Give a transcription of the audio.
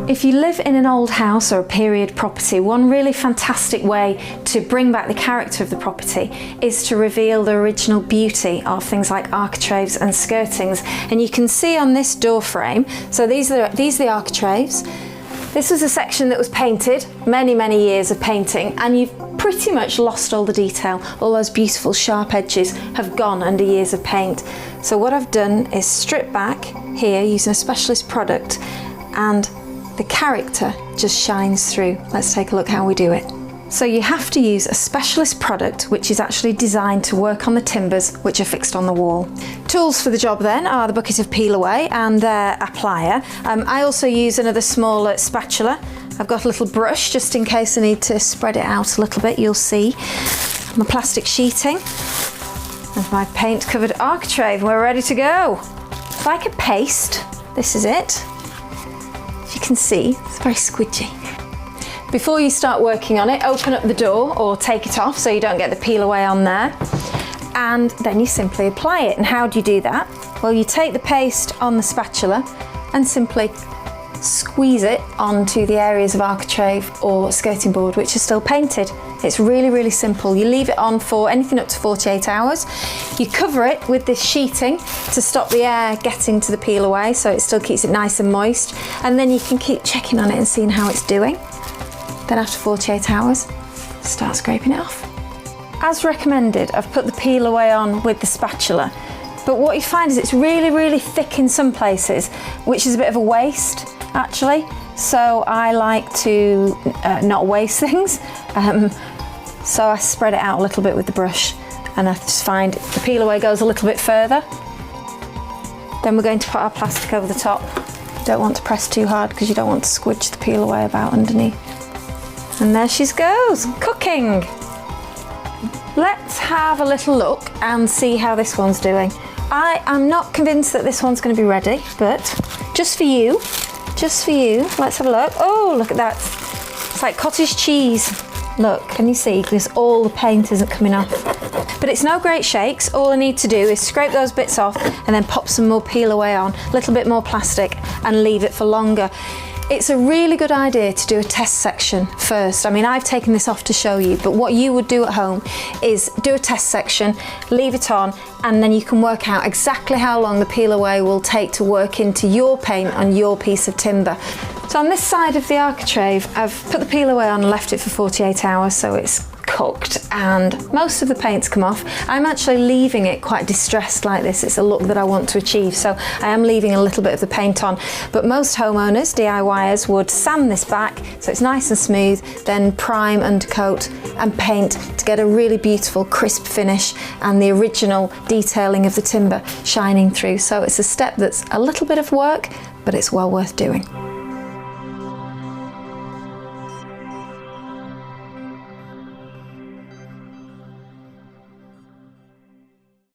If you live in an old house or a period property, one really fantastic way to bring back the character of the property is to reveal the original beauty of things like architraves and skirtings. And you can see on this door frame, so these are the architraves. This was a section that was painted, many years of painting, and you've pretty much lost all the detail. All those beautiful sharp edges have gone under years of paint. So what I've done is strip back here using a specialist product, and the character just shines through. Let's take a look how we do it. So you have to use a specialist product which is actually designed to work on the timbers which are fixed on the wall. Tools for the job then are the bucket of peel away and their applier. I also use another smaller spatula. I've got a little brush just in case I need to spread it out a little bit, you'll see. My plastic sheeting and my paint covered architrave. We're ready to go. It's like a paste, this is it. As you can see, it's very squidgy. Before you start working on it, open up the door or take it off so you don't get the peel away on there. And then you simply apply it. And how do you do that? Well, you take the paste on the spatula and simply squeeze it onto the areas of architrave or skirting board which are still painted. It's really simple. You leave it on for anything up to 48 hours. You cover it with this sheeting to stop the air getting to the peel away, so it still keeps it nice and moist. And then you can keep checking on it and seeing how it's doing. Then after 48 hours, start scraping it off. As recommended, I've put the peel away on with the spatula, but what you find is it's really thick in some places, which is a bit of a waste actually. So I like to not waste things. So I spread it out a little bit with the brush, and I just find the peel away goes a little bit further. Then we're going to put our plastic over the top. Don't want to press too hard because you don't want to squidge the peel away about underneath. And there she goes, cooking. Let's have a little look and see how this one's doing. I am not convinced that this one's going to be ready, but just for you, let's have a look. Oh, look at that. It's like cottage cheese. Look, can you see? Because all the paint isn't coming off. But it's no great shakes. All I need to do is scrape those bits off and then pop some more peel away on, a little bit more plastic, and leave it for longer. It's a really good idea to do a test section first. I mean, I've taken this off to show you, but what you would do at home is do a test section, leave it on, and then you can work out exactly how long the peel away will take to work into your paint on your piece of timber. So on this side of the architrave, I've put the peel away on and left it for 48 hours, so it's cooked and most of the paint's come off. I'm actually leaving it quite distressed like this. It's a look that I want to achieve, so I am leaving a little bit of the paint on. But most homeowners, DIYers, would sand this back so it's nice and smooth, then prime, undercoat and paint to get a really beautiful crisp finish and the original detailing of the timber shining through. So it's a step that's a little bit of work, but it's well worth doing.